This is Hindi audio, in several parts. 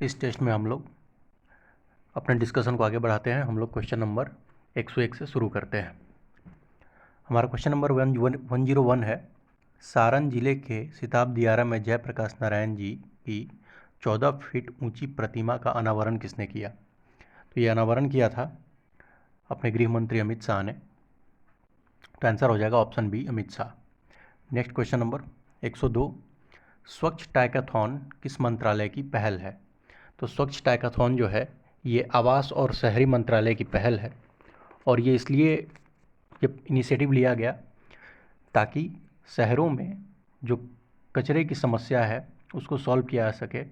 इस टेस्ट में हम लोग अपने डिस्कशन को आगे बढ़ाते हैं। हम लोग क्वेश्चन नंबर 101 से शुरू करते हैं। हमारा क्वेश्चन नंबर 101 है, सारण जिले के सिताब दियारा में जयप्रकाश नारायण जी की 14 फीट ऊंची प्रतिमा का अनावरण किसने किया? तो ये अनावरण किया था अपने गृह मंत्री अमित शाह ने। तो आंसर हो जाएगा option B, Amit Shah. Next question number 102, Swachh टाइकाथॉन किस मंत्रालय की पहल है? तो स्वच्छ टाइकाथॉन जो है ये आवास और शहरी मंत्रालय की पहल है, और ये इसलिए ये इनिशिएटिव लिया गया ताकि शहरों में जो कचरे की समस्या है उसको सॉल्व किया जा सके।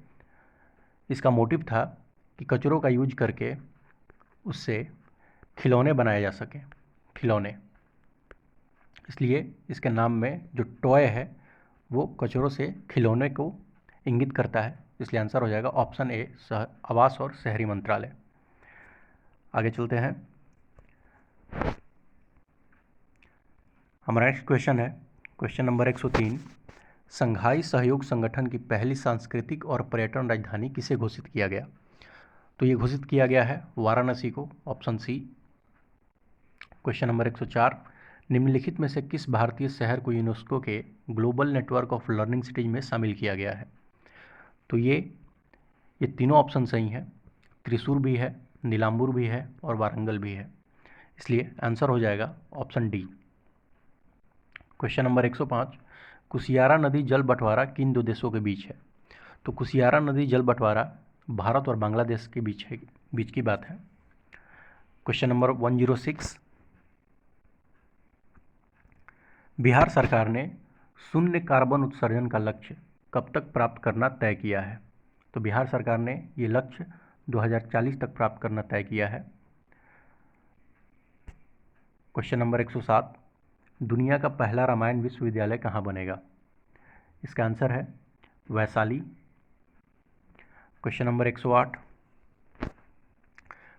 इसका मोटिव था कि कचरों का यूज करके उससे खिलौने बनाए जा सके, खिलौने। इसलिए इसके नाम में जो टॉय है वो कचरों से खिलौने को इंगित करता है, इसलिए आंसर हो जाएगा ऑप्शन ए, आवास और शहरी मंत्रालय। आगे चलते हैं। हमारा नेक्स्ट क्वेश्चन है क्वेश्चन नंबर 103, संघाई सहयोग संगठन की पहली सांस्कृतिक और पर्यटन राजधानी किसे घोषित किया गया? तो ये घोषित किया गया है वाराणसी को, ऑप्शन सी। क्वेश्चन नंबर 104, निम्नलिखित में से किस भारतीय शहर को यूनेस्को के global network of learning cities में शामिल किया गया है? तो ये तीनों ऑप्शन सही हैं। त्रिशूर भी है, नीलांबूर भी है और वारंगल भी है, इसलिए आंसर हो जाएगा option D. Question number 105, Kushiyara नदी जल बंटवारा किन दो देशों के बीच है? तो कुशियारा नदी जल बंटवारा भारत और बांग्लादेश के बीच की बात है। क्वेश्चन नंबर 106, बिहार सरकार ने शून्य कार्बन उत्सर्जन का लक्ष्य कब तक प्राप्त करना तय किया है? तो बिहार सरकार ने ये लक्ष्य 2040 तक प्राप्त करना तय किया है। क्वेश्चन नंबर 107, दुनिया का पहला रामायण विश्वविद्यालय कहाँ बनेगा? इसका आंसर है वैशाली। क्वेश्चन नंबर 108,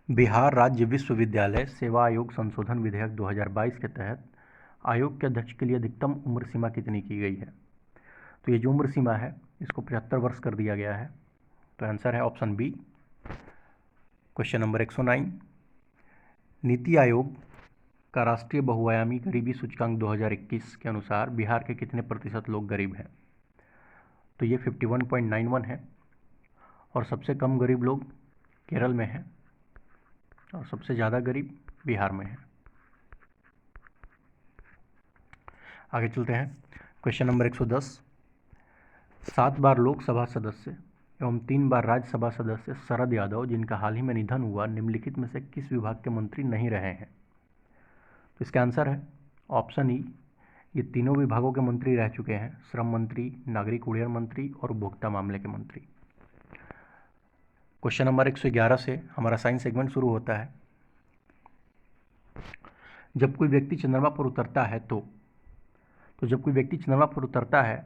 बिहार राज्य विश्वविद्यालय सेवा आयोग संशोधन विधेयक 2022 के तहत आयोग के अध्यक्ष के लिए अधिकतम उम्र सीमा कितनी की गई है? तो ये जो उम्र सीमा है इसको 75 वर्ष कर दिया गया है, तो आंसर है option B. Question number 109, NITI Aayog का राष्ट्रीय बहुआयामी गरीबी सूचकांक 2021 के अनुसार बिहार के कितने प्रतिशत लोग गरीब हैं? तो ये 51.91 है, और सबसे कम गरीब लोग केरल में हैं और सबसे ज़्यादा गरीब बिहार में है। आगे चलते हैं। क्वेश्चन नंबर 110, 7 बार लोकसभा सदस्य एवं 3 बार राज्यसभा सदस्य शरद यादव, जिनका हाल ही में निधन हुआ, निम्नलिखित में से किस विभाग के मंत्री नहीं रहे हैं? तो इसका आंसर है ऑप्शन ई, ये तीनों विभागों के मंत्री रह चुके हैं, श्रम मंत्री, नागरिक उड्डयन मंत्री और उपभोक्ता मामले के मंत्री। क्वेश्चन नंबर 111 से हमारा साइंस सेगमेंट शुरू होता है। जब कोई व्यक्ति चंद्रमा पर उतरता है तो जब कोई व्यक्ति चंद्रमा पर उतरता है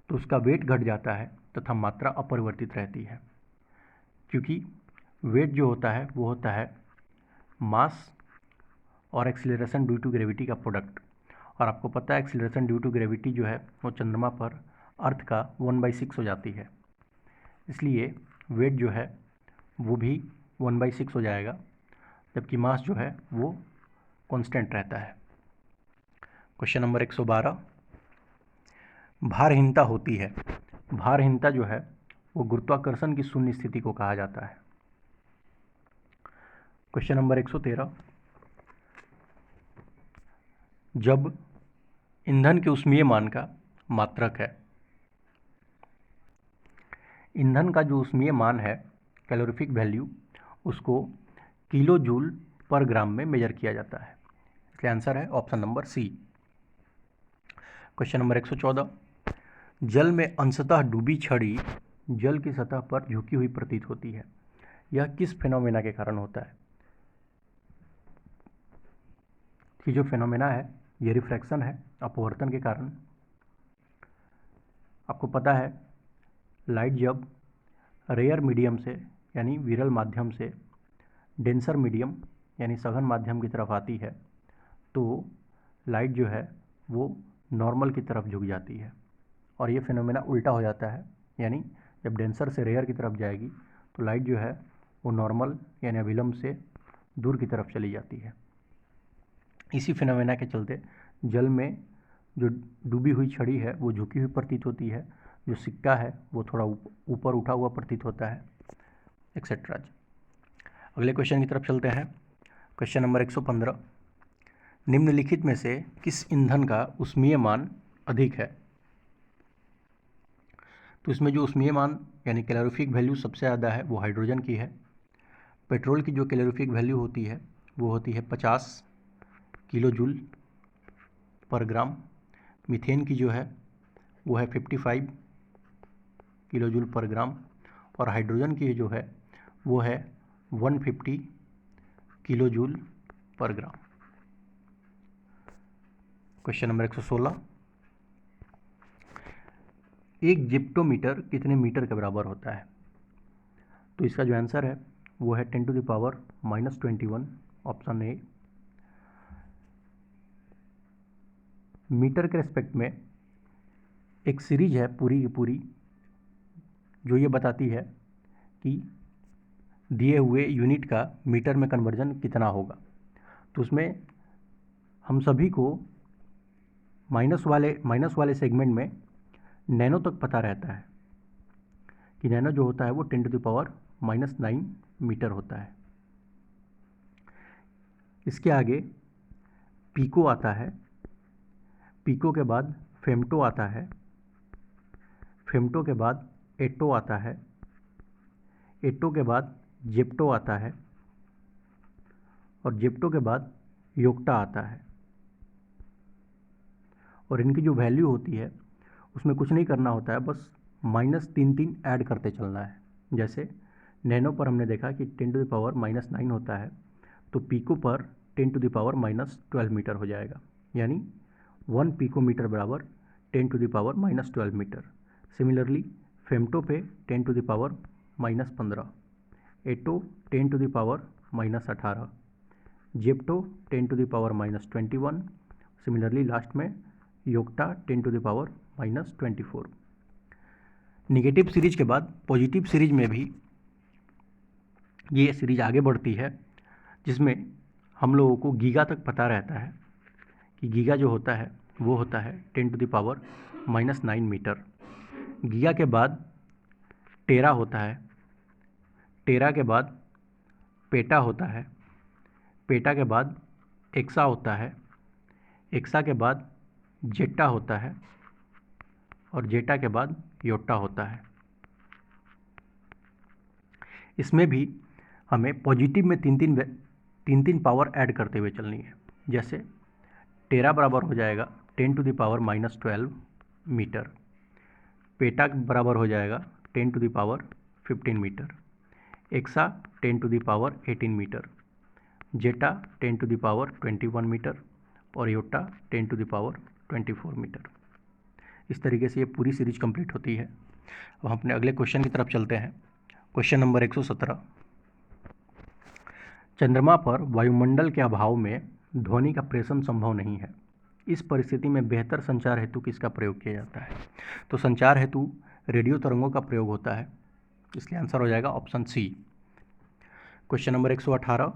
तो उसका वेट घट जाता है तथा मात्रा अपरिवर्तित रहती है, क्योंकि वेट जो होता है वो होता है मास और एक्सीलरेशन ड्यू टू ग्रेविटी का प्रोडक्ट, और आपको पता है एक्सीलरेशन ड्यू टू ग्रेविटी जो है वो चंद्रमा पर अर्थ का 1/6 हो जाती है, इसलिए वेट जो है वो भी 1/6 हो जाएगा, जबकि मास जो है वो कांस्टेंट रहता है। क्वेश्चन नंबर 112, भारहीनता होती है, भारहीनता जो है वो गुरुत्वाकर्षण की शून्य स्थिति को कहा जाता है। क्वेश्चन नंबर 113, जब ईंधन के ऊष्मीय मान का मात्रक है, ईंधन का जो ऊष्मीय मान है कैलोरीफिक वैल्यू, उसको किलो जूल पर ग्राम में मेजर किया जाता है, इसलिए आंसर है option number C. Question number 114, जल में अंशतः डूबी छड़ी जल की सतह पर झुकी हुई प्रतीत होती है, यह किस फेनोमेना के कारण होता है? कि जो फेनोमेना है ये रिफ्रैक्शन है, अपवर्तन के कारण। आपको पता है लाइट जब रेयर मीडियम से यानी विरल माध्यम से डेंसर मीडियम यानी सघन माध्यम की तरफ आती है तो लाइट जो है वो नॉर्मल की तरफ झुक जाती है, और ये फिनोमेना उल्टा हो जाता है, यानी जब डेंसर से रेयर की तरफ जाएगी तो लाइट जो है वो नॉर्मल यानी अभिलंब से दूर की तरफ चली जाती है। इसी फिनोमेना के चलते जल में जो डूबी हुई छड़ी है वो झुकी हुई प्रतीत होती है, जो सिक्का है वो थोड़ा ऊपर उठा हुआ प्रतीत होता है, एक्सेट्रा। अगले क्वेश्चन की तरफ चलते हैं। क्वेश्चन नंबर 115, निम्नलिखित में से किस ईंधन का ऊष्मीय मान अधिक है? तो इसमें जो ऊष्मीय मान यानी कैलोरीफिक वैल्यू सबसे ज़्यादा है वो हाइड्रोजन की है। पेट्रोल की जो कैलोरीफिक वैल्यू होती है वो होती है 50 किलो जूल पर ग्राम। मीथेन की जो है वो है 55 किलो जूल पर ग्राम। और हाइड्रोजन की जो है वो है 150 किलो जूल पर ग्राम। क्वेश्चन नंबर 116, एक जिप्टोमीटर कितने मीटर के बराबर होता है? तो इसका जो आंसर है वो है 10⁻⁻21, ऑप्शन ए। मीटर के रेस्पेक्ट में एक सीरीज है पूरी की पूरी जो ये बताती है कि दिए हुए यूनिट का मीटर में कन्वर्जन कितना होगा। तो उसमें हम सभी को माइनस वाले सेगमेंट में नैनो तक पता रहता है कि नैनो जो होता है वो 10⁻⁻9 मीटर होता है। इसके आगे पीको आता है, पीको के बाद फेमटो आता है, फेमटो के बाद एटो आता है, एटो के बाद जेप्टो आता है और जेप्टो के बाद योक्टा आता है। और इनकी जो वैल्यू होती है उसमें कुछ नहीं करना होता है, बस -3 ऐड करते चलना है। जैसे नैनो पर हमने देखा कि 10⁻⁻9 होता है, तो पीको पर 10⁻⁻12 मीटर हो जाएगा, यानी 1 पिकोमीटर बराबर 10⁻⁻12 मीटर। सिमिलरली फेमटो पे 10⁻⁻15, एटो 10⁻⁻18, जेप्टो 10⁻⁻21, सिमिलरली लास्ट में योक्टा 10⁻⁻24। निगेटिव सीरीज के बाद पॉजिटिव सीरीज में भी ये सीरीज आगे बढ़ती है, जिसमें हम लोगों को गीगा तक पता रहता है कि गीगा जो होता है वो होता है 10⁻⁻9 मीटर। गीगा के बाद टेरा होता है, टेरा के बाद पेटा होता है, पेटा के बाद एक्सा होता है, एक्सा के बाद जेटा होता है और जेटा के बाद योटा होता है। इसमें भी हमें पॉजिटिव में तीन तीन पावर ऐड करते हुए चलनी है। जैसे टेरा बराबर हो जाएगा 10⁻⁻12 मीटर, पेटा बराबर हो जाएगा 10⁻15 मीटर, एक्सा 10⁻18 मीटर, जेटा 10⁻21 मीटर और योटा 10⁻24 मीटर। इस तरीके से ये पूरी सीरीज कंप्लीट होती है। अब हम अपने अगले क्वेश्चन की तरफ चलते हैं। क्वेश्चन नंबर 117, चंद्रमा पर वायुमंडल के अभाव में ध्वनि का प्रेषण संभव नहीं है। इस परिस्थिति में बेहतर संचार हेतु किसका प्रयोग किया जाता है? तो संचार हेतु रेडियो तरंगों का प्रयोग होता है, इसलिए आंसर हो जाएगा ऑप्शन सी। क्वेश्चन नंबर 118,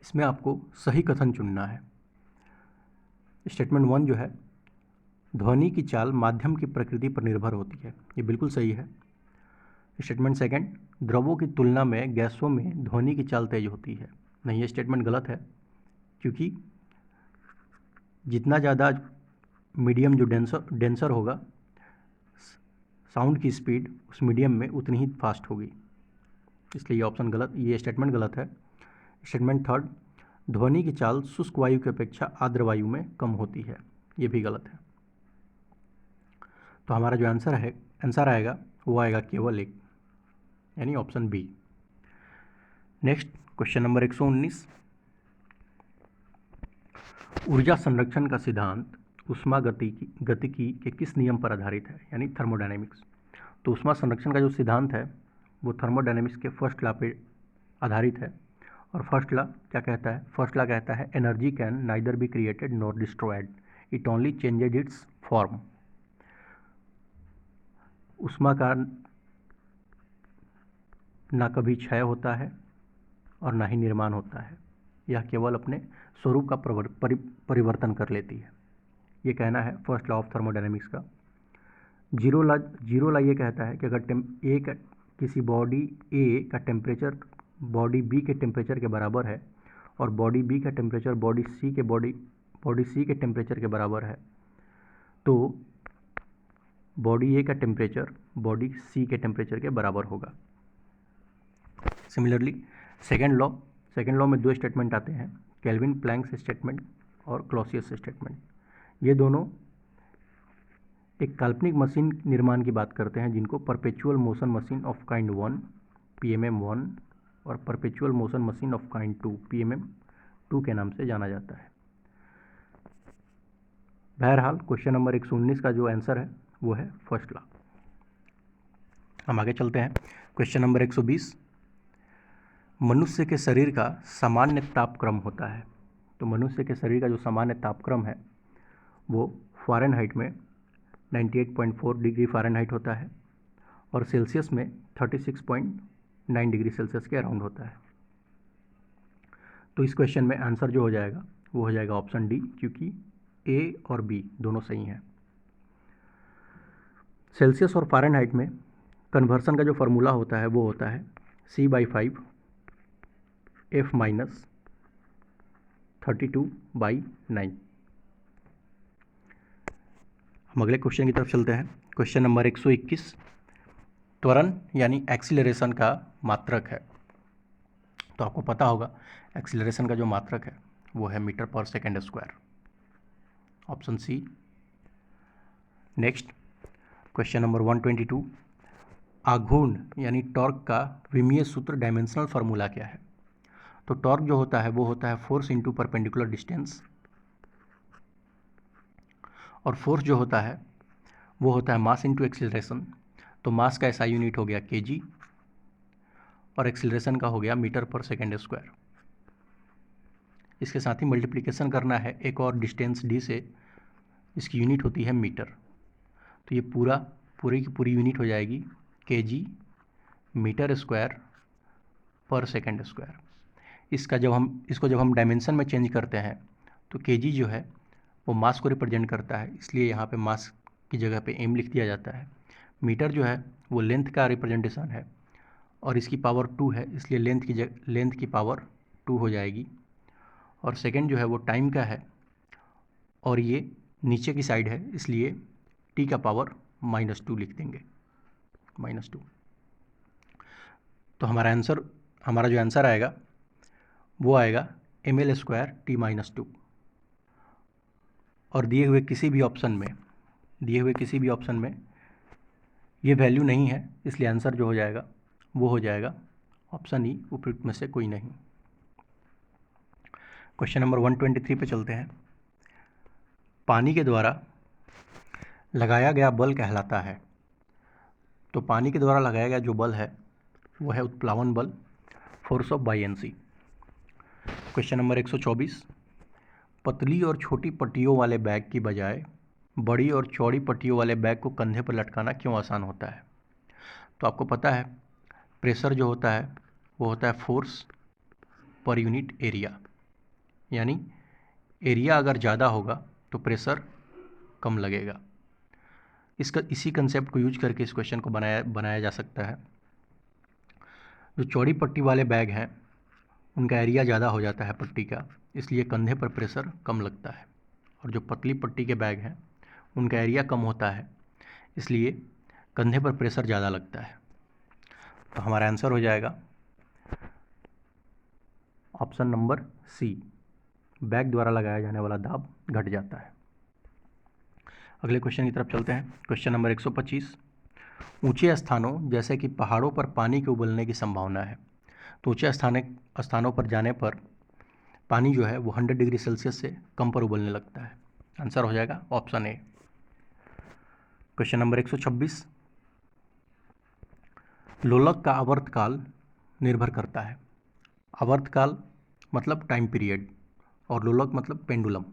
इसमें आपको सही कथन चुनना है। स्टेटमेंट 1 जो है, ध्वनि की चाल माध्यम की प्रकृति पर निर्भर होती है, ये बिल्कुल सही है। स्टेटमेंट 2, द्रवों की तुलना में गैसों में ध्वनि की चाल तेज होती है। नहीं, ये स्टेटमेंट गलत है, क्योंकि जितना ज़्यादा मीडियम जो डेंसर होगा, साउंड की स्पीड उस मीडियम में उतनी ही फास्ट होगी, इसलिए ये ऑप्शन गलत, ये स्टेटमेंट गलत है। स्टेटमेंट 3, ध्वनि की चाल शुष्क वायु की अपेक्षा आर्द्र वायु में कम होती है, ये भी गलत है। तो हमारा जो आंसर आएगा वो आएगा केवल एक, यानी option B. Next question number 119, ऊर्जा संरक्षण का सिद्धांत ऊष्मागतिकी के किस नियम पर आधारित है, यानी थर्मोडायनेमिक्स। तो ऊष्मा संरक्षण का जो सिद्धांत है वो थर्मोडायनेमिक्स के फर्स्ट लॉ पे आधारित है। और फर्स्ट लॉ क्या कहता है? फर्स्ट लॉ कहता है energy can neither be created nor destroyed, it only changes it's form. ऊष्मा का ना कभी क्षय होता है और ना ही निर्माण होता है, यह केवल अपने स्वरूप का परिवर्तन कर लेती है। ये कहना है फर्स्ट लॉ ऑफ थर्मोडायनेमिक्स का। जीरो लॉ ये कहता है कि अगर किसी बॉडी ए का टेम्परेचर बॉडी बी के टेम्परेचर के बराबर है और बॉडी बी का टेम्परेचर बॉडी सी के टेम्परेचर के बराबर है, तो बॉडी ए का टेम्परेचर बॉडी सी के टेम्परेचर के बराबर होगा। सिमिलरली सेकेंड लॉ में दो स्टेटमेंट आते हैं, केल्विन प्लैंक्स स्टेटमेंट और क्लॉसियस स्टेटमेंट। ये दोनों एक काल्पनिक मशीन निर्माण की बात करते हैं जिनको perpetual motion machine of kind 1 PMM1 और perpetual motion machine of kind 2 PMM2 के नाम से जाना जाता है। बहरहाल क्वेश्चन नंबर 119 का जो आंसर है वो है फर्स्ट लॉ। हम आगे चलते हैं। क्वेश्चन नंबर 120, मनुष्य के शरीर का सामान्य तापक्रम होता है। तो मनुष्य के शरीर का जो सामान्य तापक्रम है वो फ़ारेनहाइट में 98.4 डिग्री फ़ारेनहाइट होता है और सेल्सियस में 36.9 डिग्री सेल्सियस के अराउंड होता है। तो इस क्वेश्चन में आंसर जो हो जाएगा वो हो जाएगा ऑप्शन डी, क्योंकि ए और बी दोनों सही हैं। सेल्सियस और फ़ारेनहाइट में कन्वर्सन का जो फार्मूला होता है वो होता है C/5 F-32/9। हम अगले क्वेश्चन की तरफ चलते हैं। क्वेश्चन नंबर 121, त्वरण यानी एक्सीलरेशन का मात्रक है। तो आपको पता होगा एक्सीलरेशन का जो मात्रक है वो है metre per second square, option C. Next question number 122, आघूर्ण यानी टॉर्क का विमीय सूत्र डायमेंशनल फार्मूला क्या है। तो टॉर्क जो होता है वो होता है फोर्स इंटू परपेंडिकुलर डिस्टेंस, और फोर्स जो होता है वो होता है मास इंटू एक्सीलरेशन। तो मास का SI यूनिट हो गया kg और एक्सीलरेशन का हो गया मीटर पर सेकेंड स्क्वायर। इसके साथ ही मल्टीप्लिकेशन करना है एक और डिस्टेंस d से, इसकी यूनिट होती है मीटर। तो ये पूरी की पूरी यूनिट हो जाएगी kg मीटर स्क्वायर पर सेकेंड स्क्वायर। इसको जब हम डायमेंशन में चेंज करते हैं तो kg जो है वो मास को रिप्रेजेंट करता है, इसलिए यहाँ पे मास की जगह पे m लिख दिया जाता है। मीटर जो है वो लेंथ का रिप्रेजेंटेशन है और इसकी पावर 2 है, इसलिए लेंथ की पावर 2 हो जाएगी। और सेकेंड जो है वो टाइम का है और ये नीचे की साइड है, इसलिए t का पावर -2 लिख देंगे, -2। तो हमारा जो आंसर आएगा वो आएगा ml² t-2। और दिए हुए किसी भी ऑप्शन में ये वैल्यू नहीं है, इसलिए आंसर जो हो जाएगा वो हो जाएगा ऑप्शन ई, उपयुक्त में से कोई नहीं। क्वेश्चन नंबर 123 पे चलते हैं। पानी के द्वारा लगाया गया बल कहलाता है। तो पानी के द्वारा लगाया गया जो बल है वो है उत्प्लावन बल, फोर्स ऑफ बायएंसी। क्वेश्चन नंबर 124, पतली और छोटी पट्टियों वाले बैग की बजाय बड़ी और चौड़ी पट्टियों वाले बैग को कंधे पर लटकाना क्यों आसान होता है। तो आपको पता है प्रेशर जो होता है वो होता है फोर्स पर यूनिट एरिया, यानी एरिया अगर ज़्यादा होगा तो प्रेशर कम लगेगा। इसी कंसेप्ट को यूज करके इस क्वेश्चन को बनाया जा सकता है। जो चौड़ी पट्टी वाले बैग हैं उनका एरिया ज़्यादा हो जाता है पट्टी का, इसलिए कंधे पर प्रेशर कम लगता है, और जो पतली पट्टी के बैग हैं उनका एरिया कम होता है, इसलिए कंधे पर प्रेशर ज़्यादा लगता है। तो हमारा आंसर हो जाएगा ऑप्शन नंबर सी, बैग द्वारा लगाया जाने वाला दाब घट जाता है। अगले क्वेश्चन की तरफ चलते हैं। क्वेश्चन नंबर 125, ऊंचे स्थानों जैसे कि पहाड़ों पर पानी के उबलने की संभावना है। तो ऊंचे स्थानों पर जाने पर पानी जो है वो 100 डिग्री सेल्सियस से कम पर उबलने लगता है। आंसर हो जाएगा ऑप्शन ए। क्वेश्चन नंबर 126, लोलक का आवर्तकाल निर्भर करता है। आवर्तकाल मतलब टाइम पीरियड और लोलक मतलब पेंडुलम।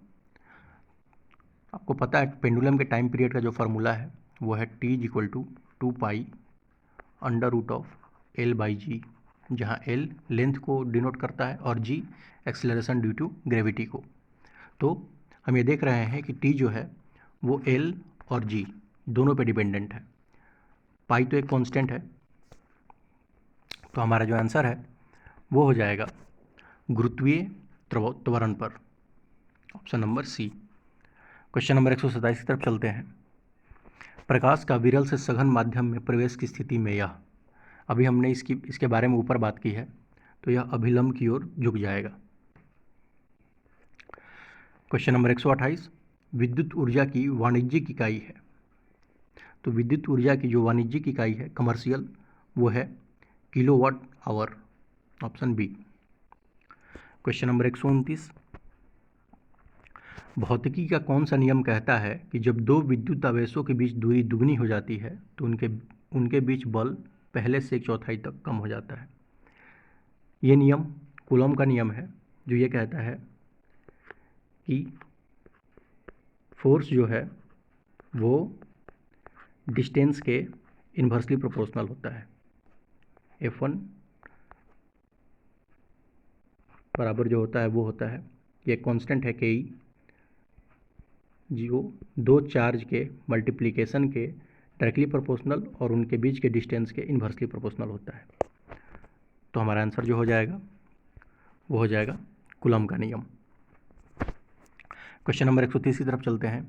आपको पता है पेंडुलम के टाइम पीरियड का जो फार्मूला है वो है T = 2 pi √/, L by G, जहाँ L लेंथ को डिनोट करता है और G acceleration due to gravity को। तो हम ये देख रहे हैं कि T जो है वो L और G दोनों पे डिपेंडेंट है। पाई तो एक कांस्टेंट है, तो हमारा जो आंसर है वो हो जाएगा गुरुत्वीय त्वरण पर, option number C. Question number 127 की तरफ चलते हैं। प्रकाश का विरल से सघन माध्यम में प्रवेश की स्थिति में यह, अभी हमने इसके बारे में ऊपर बात की है, तो यह अभिलंब की ओर झुक जाएगा। क्वेश्चन नंबर 128, विद्युत ऊर्जा की वाणिज्यिक इकाई है, तो विद्युत ऊर्जा की जो वाणिज्यिक इकाई है कमर्शियल, वो है kilowatt hour, option B. Question number 129, भौतिकी का कौन सा नियम कहता है कि जब दो विद्युत आवेशों के बीच दूरी दुगनी हो जाती है तो उनके बीच बल पहले से 1/4 तक कम हो जाता है। ये नियम कूलॉम का नियम है, जो ये कहता है कि फोर्स जो है वो डिस्टेंस के इन्वर्सली प्रोपोर्शनल होता है। F1 बराबर जो होता है वो होता है, ये कांस्टेंट है KE, जो दो चार्ज के मल्टीप्लिकेशन के डायरेक्टली प्रोपोर्शनल और उनके बीच के डिस्टेंस के इन्वर्सली प्रोपोर्शनल होता है। तो हमारा आंसर जो हो जाएगा वो हो जाएगा कूलॉम का नियम। क्वेश्चन नंबर 130 की तरफ चलते हैं।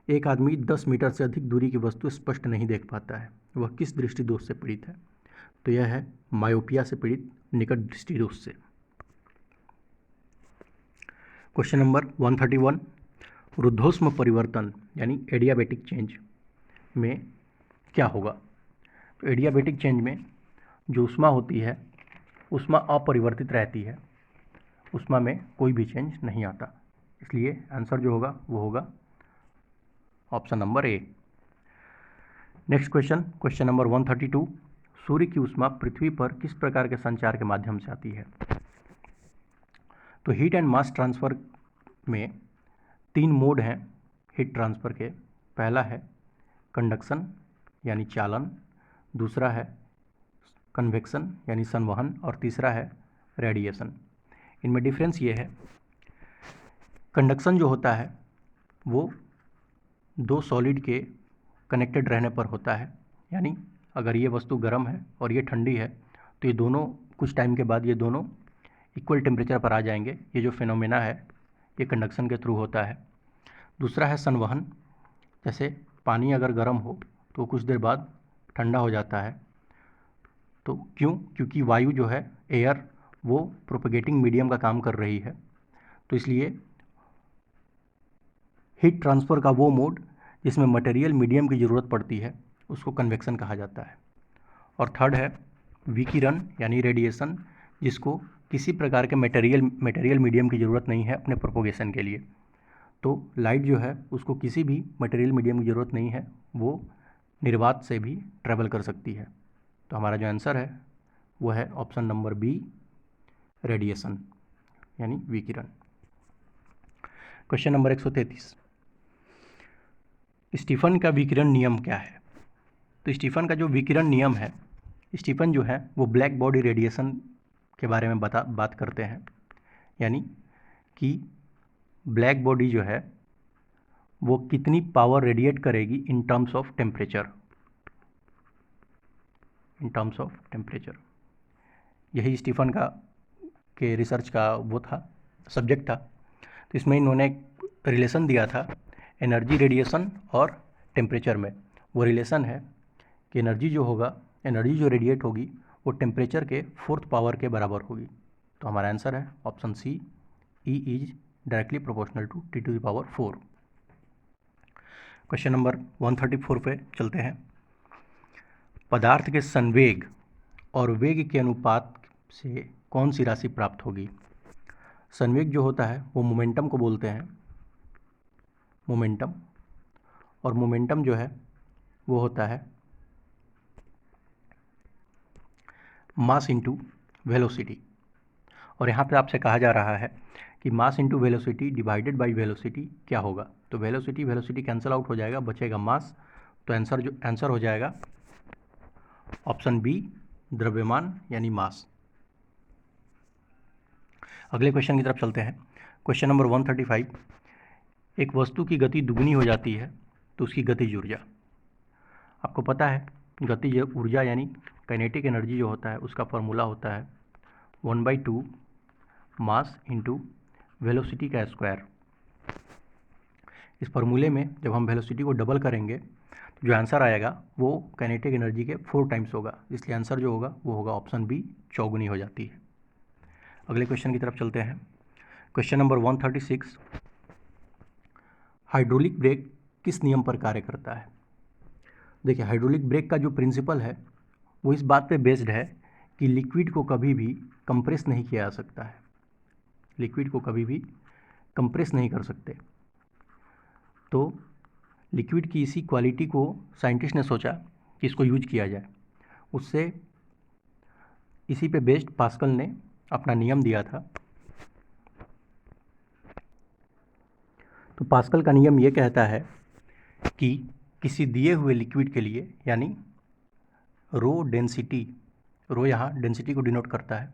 एक आदमी 10 मीटर से अधिक दूरी की वस्तु स्पष्ट नहीं देख पाता है, वह किस दृष्टि दोष से पीड़ित है? तो यह है मायोपिया से पीड़ित, निकट दृष्टि दोष से। क्वेश्चन नंबर 131, रुद्धोष्म परिवर्तन यानी एडियाबेटिक चेंज में क्या होगा? तो एडियाबेटिक चेंज में जो ऊष्मा होती है, ऊष्मा अपरिवर्तित रहती है, ऊष्मा में कोई भी चेंज नहीं आता, इसलिए आंसर जो होगा वो होगा option number A. Next question, question number 132, सूर्य की ऊष्मा पृथ्वी पर किस प्रकार के संचार के माध्यम से आती है? तो हीट एंड मास ट्रांसफ़र में 3 मोड हैं हीट ट्रांसफ़र के। पहला है कंडक्शन यानी चालन, दूसरा है कन्वेक्शन यानी संवहन, और तीसरा है रेडिएशन। इनमें डिफरेंस ये है, कंडक्शन जो होता है वो दो सॉलिड के कनेक्टेड रहने पर होता है, यानी अगर ये वस्तु गर्म है और ये ठंडी है तो ये दोनों कुछ टाइम के बाद ये दोनों इक्वल टेम्परेचर पर आ जाएंगे। ये जो फिनोमेना है ये कंडक्शन के थ्रू होता है। दूसरा है संवहन, जैसे पानी अगर गर्म हो तो कुछ देर बाद ठंडा हो जाता है, तो क्योंकि वायु जो है एयर वो प्रोपेगेटिंग मीडियम का काम कर रही है, तो इसलिए हीट ट्रांसफ़र का वो मोड जिसमें मटेरियल मीडियम की ज़रूरत पड़ती है उसको कन्वेक्शन कहा जाता है। और थर्ड है विकिरण यानी रेडिएशन, जिसको किसी प्रकार के मटेरियल मीडियम की ज़रूरत नहीं है अपने प्रोपोगेशन के लिए। तो लाइट जो है उसको किसी भी मटेरियल मीडियम की ज़रूरत नहीं है, वो निर्वात से भी ट्रैवल कर सकती है। तो हमारा जो आंसर है वो है ऑप्शन नंबर बी, रेडिएशन यानी विकिरण। क्वेश्चन नंबर 133, स्टीफन का विकिरण नियम क्या है? तो स्टीफन का जो विकिरण नियम है, स्टीफन जो है वो ब्लैक बॉडी रेडिएशन के बारे में बात करते हैं, यानी कि ब्लैक बॉडी जो है वो कितनी पावर रेडिएट करेगी इन टर्म्स ऑफ टेम्परेचर, यही स्टीफन का के रिसर्च का वो था, सब्जेक्ट था। तो इसमें इन्होंने रिलेशन दिया था एनर्जी रेडिएशन और टेम्परेचर में। वो रिलेशन है कि एनर्जी जो रेडिएट होगी वो टेम्परेचर के 4th पावर के बराबर होगी। तो हमारा आंसर है option C, E is directly proportional to T⁴। Question number 134 पे चलते हैं। पदार्थ के संवेग और वेग के अनुपात से कौन सी राशि प्राप्त होगी? संवेग जो होता है वो मोमेंटम को बोलते हैं, मोमेंटम, और मोमेंटम जो है वो होता है मास इंटू वेलोसिटी। और यहाँ पे आपसे कहा जा रहा है कि mass into velocity divided by velocity क्या होगा? तो वेलोसिटी कैंसिल आउट हो जाएगा, बचेगा मास। तो आंसर हो जाएगा ऑप्शन बी, द्रव्यमान यानी मास। अगले क्वेश्चन की तरफ चलते हैं। क्वेश्चन नंबर 135, एक वस्तु की गति दुगनी हो जाती है तो उसकी गतिज ऊर्जा। आपको पता है गतिज ऊर्जा यानी काइनेटिक एनर्जी जो होता है उसका फॉर्मूला होता है 1/2 मास इंटू वेलोसिटी का स्क्वायर। इस फॉर्मूले में जब हम वेलोसिटी को डबल करेंगे तो जो आंसर आएगा वो काइनेटिक एनर्जी के 4 टाइम्स होगा, इसलिए आंसर जो होगा वो होगा ऑप्शन बी, चौगुनी हो जाती है। अगले क्वेश्चन की तरफ चलते हैं। क्वेश्चन नंबर 136, हाइड्रोलिक ब्रेक किस नियम पर कार्य करता है। देखिए, हाइड्रोलिक ब्रेक का जो प्रिंसिपल है वो इस बात पे बेस्ड है कि लिक्विड को कभी भी कंप्रेस नहीं किया जा सकता है, लिक्विड को कभी भी कंप्रेस नहीं कर सकते। तो लिक्विड की इसी क्वालिटी को साइंटिस्ट ने सोचा कि इसको यूज किया जाए, उससे इसी पे बेस्ड पास्कल ने अपना नियम दिया था। तो पास्कल का नियम ये कहता है कि किसी दिए हुए लिक्विड के लिए, यानी रो डेंसिटी, रो यहाँ डेंसिटी को डिनोट करता है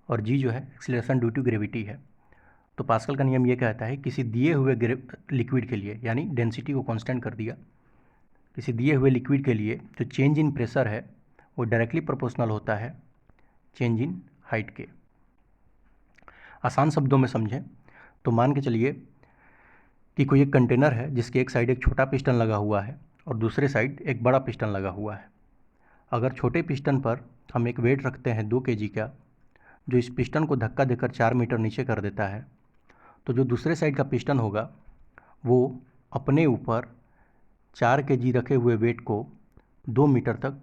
और जी जो है एक्सीलरेशन ड्यू टू ग्रेविटी है। तो पास्कल का नियम ये कहता है किसी दिए हुए लिक्विड के लिए, यानी डेंसिटी को कांस्टेंट कर दिया, किसी दिए हुए लिक्विड के लिए जो चेंज इन प्रेशर है वो डायरेक्टली प्रोपोर्शनल होता है चेंज इन हाइट के। आसान शब्दों में समझें तो मान के चलिए कि कोई एक कंटेनर है जिसके एक साइड एक छोटा पिस्टन लगा हुआ है और दूसरे साइड एक बड़ा पिस्टन लगा हुआ है। अगर छोटे पिस्टन पर हम एक वेट रखते हैं 2 kg का, जो इस पिस्टन को धक्का देकर 4 मीटर नीचे कर देता है, तो जो दूसरे साइड का पिस्टन होगा वो अपने ऊपर 4 kg रखे हुए वेट को 2 मीटर तक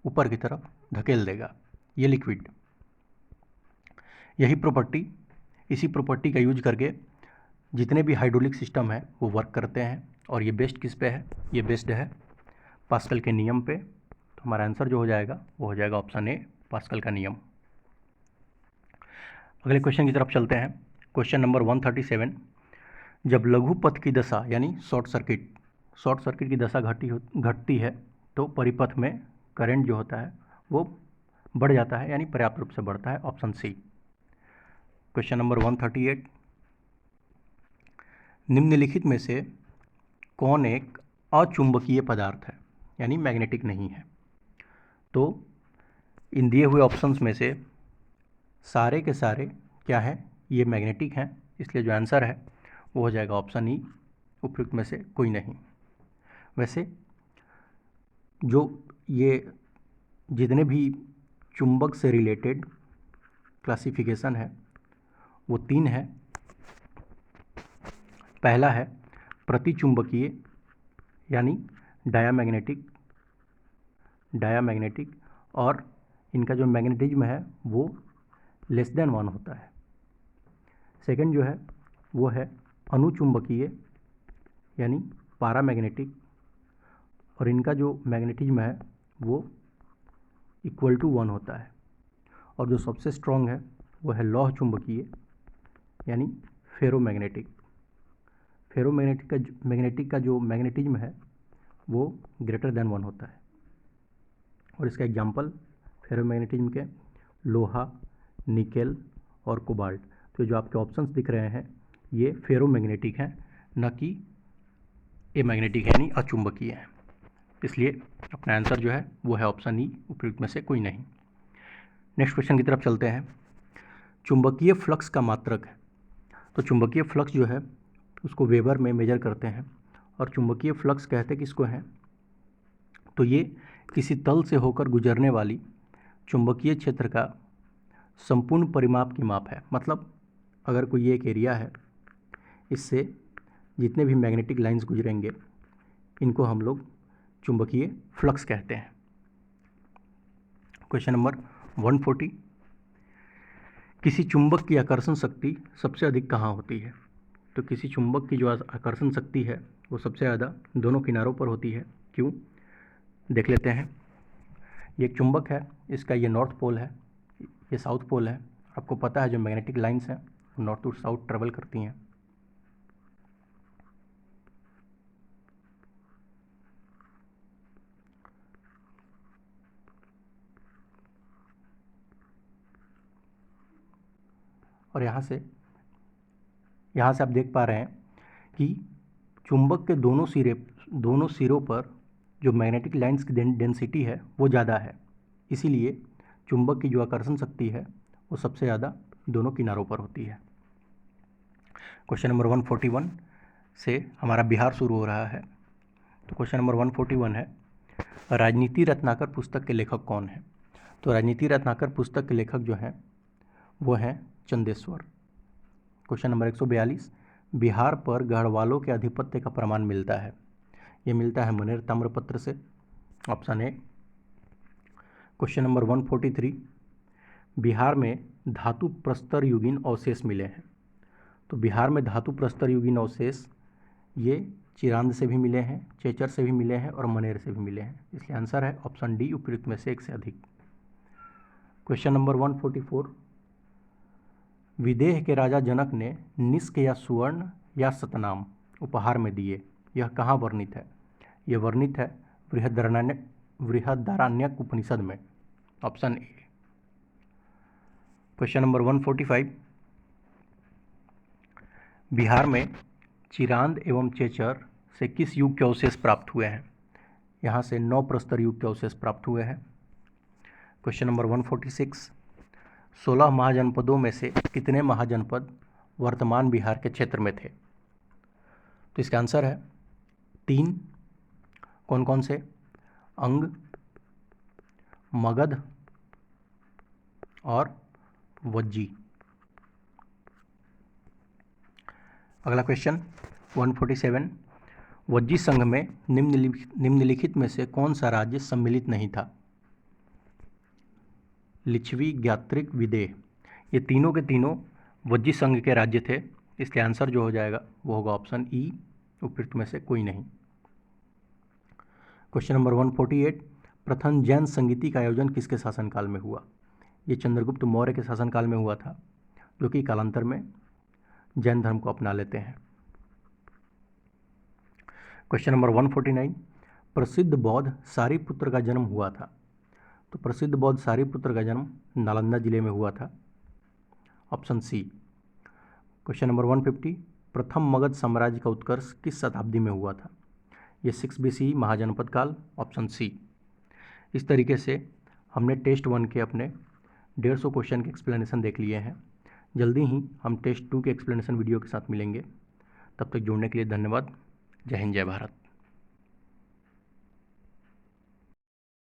ऊपर की तरफ धकेल देगा। ये लिक्विड, यही प्रॉपर्टी, इसी प्रॉपर्टी का यूज करके जितने भी हाइड्रोलिक सिस्टम है वो वर्क करते हैं। और ये बेस्ड किस पे है, ये बेस्ड है पास्कल के नियम पे। तो हमारा आंसर जो हो जाएगा वो हो जाएगा ऑप्शन ए, पास्कल का नियम। अगले क्वेश्चन की तरफ चलते हैं। क्वेश्चन नंबर 137, जब लघु पथ की दशा यानी शॉर्ट सर्किट की दशा घटती है तो परिपथ में करंट जो होता है वो बढ़ जाता है, यानी पर्याप्त रूप से बढ़ता है, ऑप्शन सी। क्वेश्चन नंबर 138, निम्नलिखित में से कौन एक अचुंबकीय पदार्थ है, यानी मैग्नेटिक नहीं है। तो इन दिए हुए ऑप्शंस में से सारे के सारे क्या है, ये मैग्नेटिक हैं, इसलिए जो आंसर है वो हो जाएगा ऑप्शन ई, उपयुक्त में से कोई नहीं। वैसे जो ये जितने भी चुंबक से रिलेटेड क्लासिफिकेशन है वो 3 है। पहला है प्रतिचुंबकीय यानी डायामैग्नेटिक, और इनका जो मैग्नेटिज्म है वो लेस देन 1 होता है। सेकंड जो है वो है अनुचुंबकीय यानी पैरामैग्नेटिक, और इनका जो मैग्नेटिज्म है वो इक्वल टू 1 होता है। और जो सबसे स्ट्रॉन्ग है वो है लौह चुंबकीय यानी फेरोमैग्नेटिक का जो मैग्नेटिज्म है वो ग्रेटर देन 1 होता है। और इसका एग्जांपल फेरोमैग्नेटिज्म के लोहा, निकेल और कोबाल्ट। तो जो आपके ऑप्शंस दिख रहे हैं ये फेरोमैग्नेटिक हैं, न कि एमैग्नेटिक यानी अचुंबकीय है। इसलिए अपना आंसर जो है वो है ऑप्शन ई, उपयुक्त में से कोई नहीं। नेक्स्ट क्वेश्चन की तरफ चलते हैं। चुंबकीय फ्लक्स का मात्रक है। तो चुंबकीय फ्लक्स जो है उसको वेबर में मेजर करते हैं, और चुंबकीय फ्लक्स कहते किसको हैं, तो ये किसी तल से होकर गुजरने वाली चुंबकीय क्षेत्र का संपूर्ण परिमाप की माप है। मतलब अगर कोई एक एरिया है, इससे जितने भी मैग्नेटिक लाइंस गुजरेंगे इनको हम लोग चुंबकीय फ्लक्स कहते हैं। क्वेश्चन नंबर 140, किसी चुंबक की आकर्षण शक्ति सबसे अधिक कहाँ होती है। तो किसी चुंबक की जो आकर्षण शक्ति है वो सबसे ज़्यादा दोनों किनारों पर होती है। क्यों, देख लेते हैं। ये एक चुंबक है, इसका ये नॉर्थ पोल है, ये साउथ पोल है। आपको पता है जो मैग्नेटिक लाइंस हैं वो नॉर्थ टू साउथ ट्रेवल करती हैं। और यहाँ से आप देख पा रहे हैं कि चुंबक के दोनों सिरों पर जो मैग्नेटिक लाइंस की डेंसिटी है वो ज़्यादा है, इसीलिए चुंबक की जो आकर्षण शक्ति है वो सबसे ज़्यादा दोनों किनारों पर होती है। क्वेश्चन नंबर 141 से हमारा बिहार शुरू हो रहा है। तो क्वेश्चन नंबर 141 है, राजनीति रत्नाकर पुस्तक के लेखक कौन है? तो राजनीति रत्नाकर पुस्तक के लेखक जो हैं वो हैं चंदेश्वर। क्वेश्चन नंबर 142, बिहार पर गढ़वालों के आधिपत्य का प्रमाण मिलता है। ये मिलता है मनेर ताम्रपत्र से, option A. Question number 143, Bihar में धातु प्रस्तर युगीन अवशेष मिले हैं। तो बिहार में धातु प्रस्तर युगीन अवशेष ये चिरांद से भी मिले हैं, चेचर से भी मिले हैं और मनेर से भी मिले हैं, इसलिए आंसर है ऑप्शन डी, उपयुक्त में से एक से अधिक। क्वेश्चन नंबर 144, विदेह के राजा जनक ने निष्क या सुवर्ण या सतनाम उपहार में दिए, यह कहाँ वर्णित है? यह वर्णित है बृहदारण्यक उपनिषद में, option A. Question number 145, Bihar में चिरांद एवं चेचर से किस युग के अवशेष प्राप्त हुए हैं? यहाँ से 9 प्रस्तर युग के अवशेष प्राप्त हुए हैं। क्वेश्चन नंबर 146, 16 महाजनपदों में से कितने महाजनपद वर्तमान बिहार के क्षेत्र में थे? तो इसका आंसर है 3। कौन कौन से? अंग, मगध और वज्जी। अगला क्वेश्चन 147, वज्जी संघ में निम्नलिखित में से कौन सा राज्य सम्मिलित नहीं था? लिच्छवी, ज्ञात्रिक, विदेह, ये तीनों के तीनों वज्जी संघ के राज्य थे, इसलिए आंसर जो हो जाएगा वो होगा ऑप्शन ई, उपयुक्त में से कोई नहीं। क्वेश्चन नंबर 148, प्रथम जैन संगीति का आयोजन किसके शासनकाल में हुआ? ये चंद्रगुप्त मौर्य के शासनकाल में हुआ था, जो कि कालांतर में जैन धर्म को अपना लेते हैं। क्वेश्चन नंबर 149, प्रसिद्ध बौद्ध सारिपुत्र का जन्म हुआ था। तो प्रसिद्ध बौद्ध सारिपुत्र का जन्म नालंदा जिले में हुआ था, ऑप्शन सी। क्वेश्चन नंबर 150, प्रथम मगध साम्राज्य का उत्कर्ष किस शताब्दी में हुआ था? ये 6 BC महाजनपद काल, ऑप्शन सी। इस तरीके से हमने टेस्ट 1 के अपने 150 क्वेश्चन के एक्सप्लेनेशन देख लिए हैं। जल्दी ही हम टेस्ट 2 के एक्सप्लेनेशन वीडियो के साथ मिलेंगे। तब तक जुड़ने के लिए धन्यवाद। जय हिंद, जय भारत।